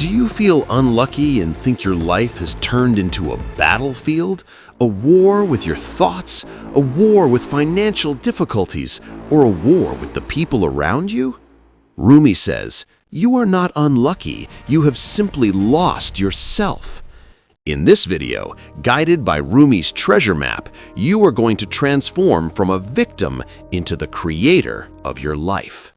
Do you feel unlucky and think your life has turned into a battlefield? A war with your thoughts? A war with financial difficulties? Or a war with the people around you? Rumi says, "You are not unlucky, you have simply lost yourself." In this video, guided by Rumi's treasure map, you are going to transform from a victim into the creator of your life.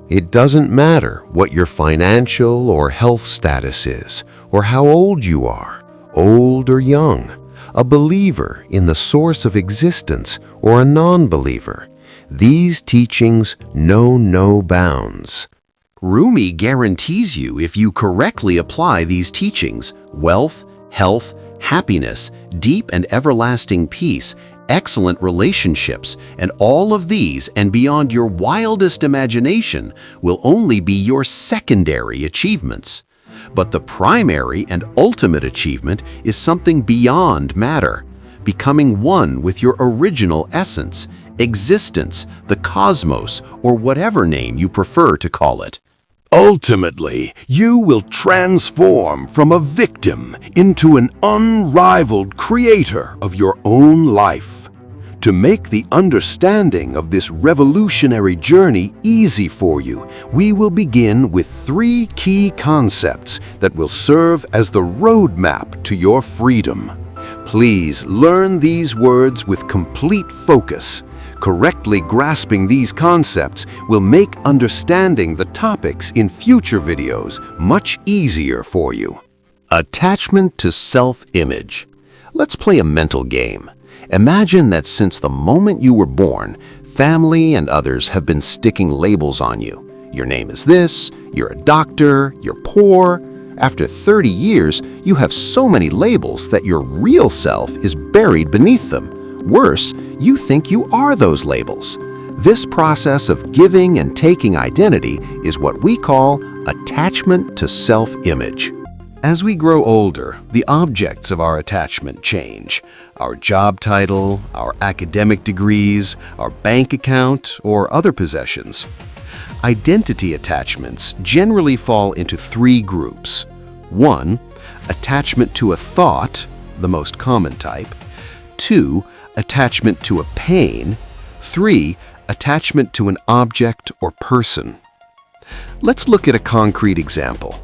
It doesn't matter what your financial or health status is, or how old you are, old or young, a believer in the source of existence or a non-believer. These teachings know no bounds. Rumi guarantees you, if you correctly apply these teachings, wealth, health, happiness, deep and everlasting peace, excellent relationships, and all of these and beyond your wildest imagination will only be your secondary achievements. But the primary and ultimate achievement is something beyond matter, becoming one with your original essence, existence, the cosmos, or whatever name you prefer to call it. Ultimately, you will transform from a victim into an unrivaled creator of your own life. To make the understanding of this revolutionary journey easy for you, we will begin with 3 key concepts that will serve as the roadmap to your freedom. Please learn these words with complete focus. Correctly grasping these concepts will make understanding the topics in future videos much easier for you. Attachment to self-image. Let's play a mental game. Imagine that since the moment you were born, family and others have been sticking labels on you. Your name is this, you're a doctor, you're poor. After 30 years, you have so many labels that your real self is buried beneath them. Worse, you think you are those labels. This process of giving and taking identity is what we call attachment to self-image. As we grow older, the objects of our attachment change. Our job title, our academic degrees, our bank account, or other possessions. Identity attachments generally fall into 3 groups. 1. Attachment to a thought, the most common type. 2. Attachment to a pain. 3. Attachment to an object or person. Let's look at a concrete example.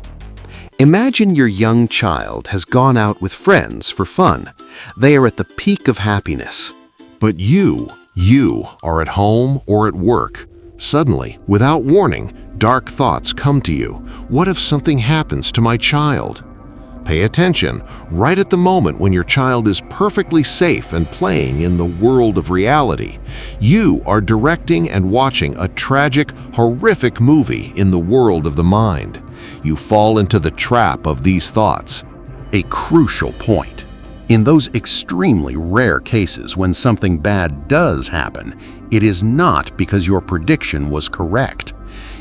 Imagine your young child has gone out with friends for fun. They are at the peak of happiness. But you are at home or at work. Suddenly, without warning, dark thoughts come to you. What if something happens to my child? Pay attention, right at the moment when your child is perfectly safe and playing in the world of reality. You are directing and watching a tragic, horrific movie in the world of the mind. You fall into the trap of these thoughts. A crucial point. In those extremely rare cases when something bad does happen, it is not because your prediction was correct.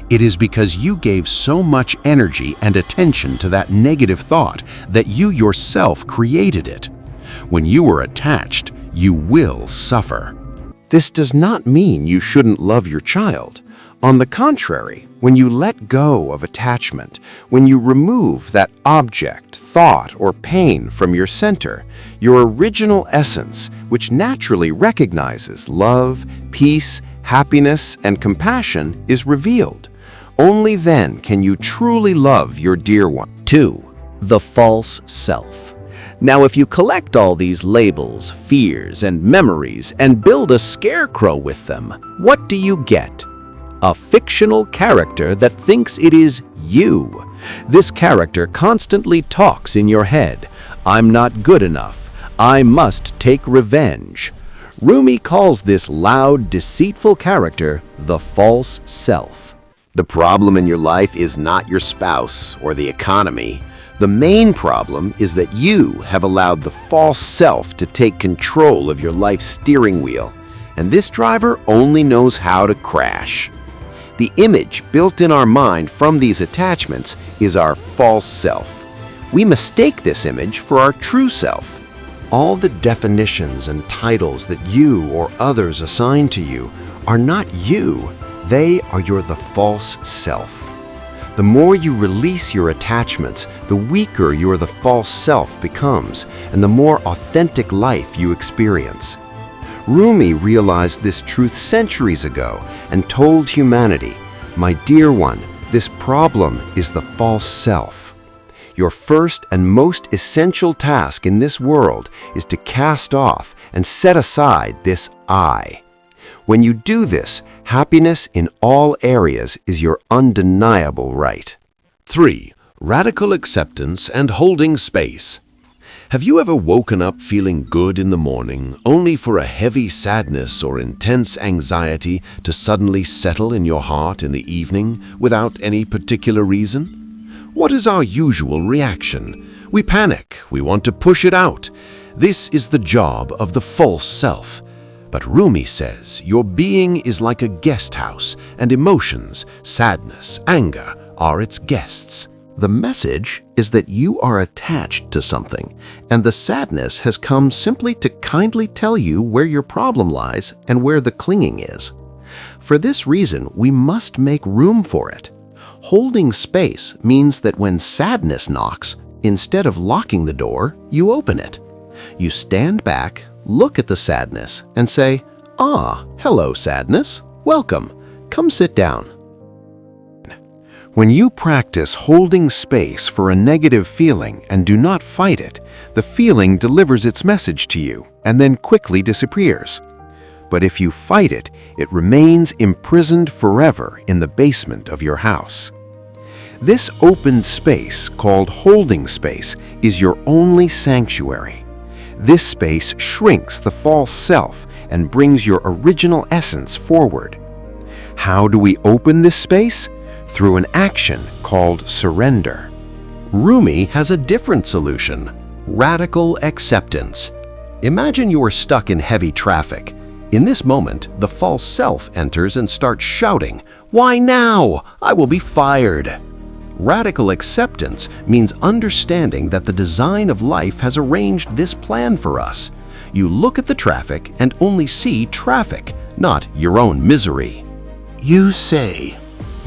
It is because you gave so much energy and attention to that negative thought that you yourself created it. When you are attached, you will suffer. This does not mean you shouldn't love your child. On the contrary, when you let go of attachment, when you remove that object, thought, or pain from your center, your original essence, which naturally recognizes love, peace, happiness, and compassion, is revealed. Only then can you truly love your dear one. 2. The false self. Now, if you collect all these labels, fears, and memories and build a scarecrow with them, what do you get? A fictional character that thinks it is you. This character constantly talks in your head. I'm not good enough. I must take revenge. Rumi calls this loud, deceitful character the false self. The problem in your life is not your spouse or the economy. The main problem is that you have allowed the false self to take control of your life's steering wheel, and this driver only knows how to crash. The image built in our mind from these attachments is our false self. We mistake this image for our true self. All the definitions and titles that you or others assign to you are not you. They are the false self. The more you release your attachments, the weaker the false self becomes, and the more authentic life you experience. Rumi realized this truth centuries ago and told humanity, "My dear one, this problem is the false self. Your first and most essential task in this world is to cast off and set aside this I. When you do this, happiness in all areas is your undeniable right." 3. Radical acceptance and holding space. Have you ever woken up feeling good in the morning, only for a heavy sadness or intense anxiety to suddenly settle in your heart in the evening without any particular reason? What is our usual reaction? We panic, we want to push it out. This is the job of the false self. But Rumi says your being is like a guest house, and emotions, sadness, anger are its guests. The message is that you are attached to something, and the sadness has come simply to kindly tell you where your problem lies and where the clinging is. For this reason, we must make room for it. Holding space means that when sadness knocks, instead of locking the door, you open it. You stand back, look at the sadness, and say, "Ah, hello, sadness. Welcome. Come sit down." When you practice holding space for a negative feeling and do not fight it, the feeling delivers its message to you and then quickly disappears. But if you fight it, it remains imprisoned forever in the basement of your house. This open space, called holding space, is your only sanctuary. This space shrinks the false self and brings your original essence forward. How do we open this space? Through an action called surrender. Rumi has a different solution: radical acceptance. Imagine you are stuck in heavy traffic. In this moment, the false self enters and starts shouting, "Why now? I will be fired." Radical acceptance means understanding that the design of life has arranged this plan for us. You look at the traffic and only see traffic, not your own misery. You say,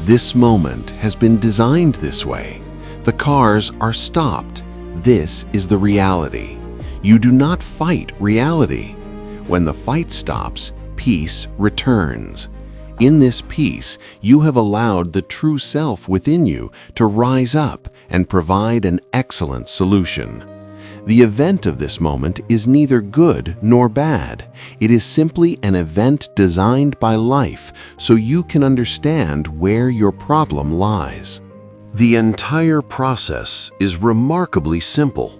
"This moment has been designed this way. The cars are stopped. This is the reality." You do not fight reality. When the fight stops, peace returns. In this peace, you have allowed the true self within you to rise up and provide an excellent solution. The event of this moment is neither good nor bad. It is simply an event designed by life so you can understand where your problem lies. The entire process is remarkably simple.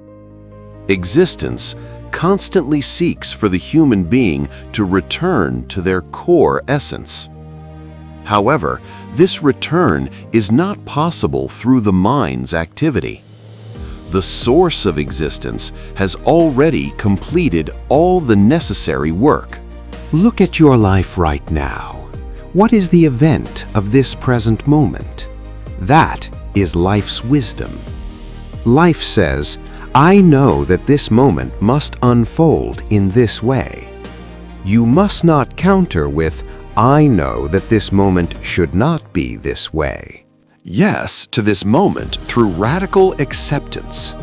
Existence constantly seeks for the human being to return to their core essence. However, this return is not possible through the mind's activity. The source of existence has already completed all the necessary work. Look at your life right now. What is the event of this present moment? That is life's wisdom. Life says, "I know that this moment must unfold in this way." You must not counter with, "I know that this moment should not be this way." Yes to this moment through radical acceptance.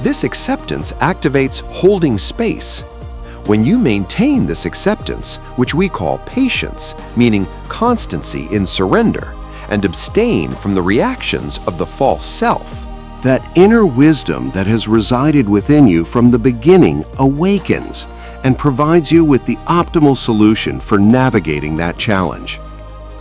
This acceptance activates holding space. When you maintain this acceptance, which we call patience, meaning constancy in surrender, and abstain from the reactions of the false self, that inner wisdom that has resided within you from the beginning awakens and provides you with the optimal solution for navigating that challenge.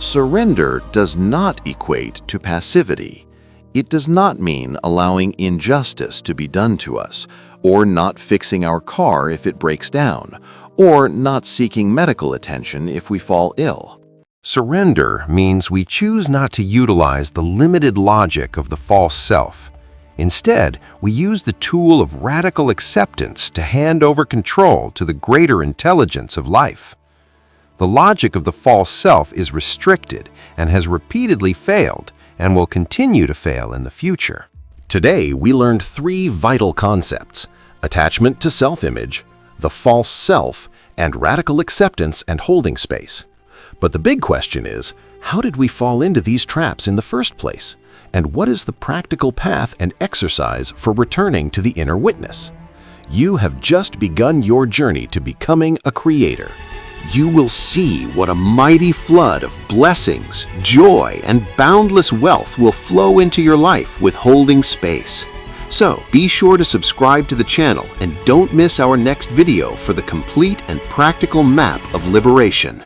Surrender does not equate to passivity. It does not mean allowing injustice to be done to us, or not fixing our car if it breaks down, or not seeking medical attention if we fall ill. Surrender means we choose not to utilize the limited logic of the false self. Instead, we use the tool of radical acceptance to hand over control to the greater intelligence of life. The logic of the false self is restricted and has repeatedly failed and will continue to fail in the future. Today, we learned 3 vital concepts: attachment to self-image, the false self, and radical acceptance and holding space. But the big question is, how did we fall into these traps in the first place? And what is the practical path and exercise for returning to the inner witness? You have just begun your journey to becoming a creator. You will see what a mighty flood of blessings, joy, and boundless wealth will flow into your life with holding space. So be sure to subscribe to the channel and don't miss our next video for the complete and practical map of liberation.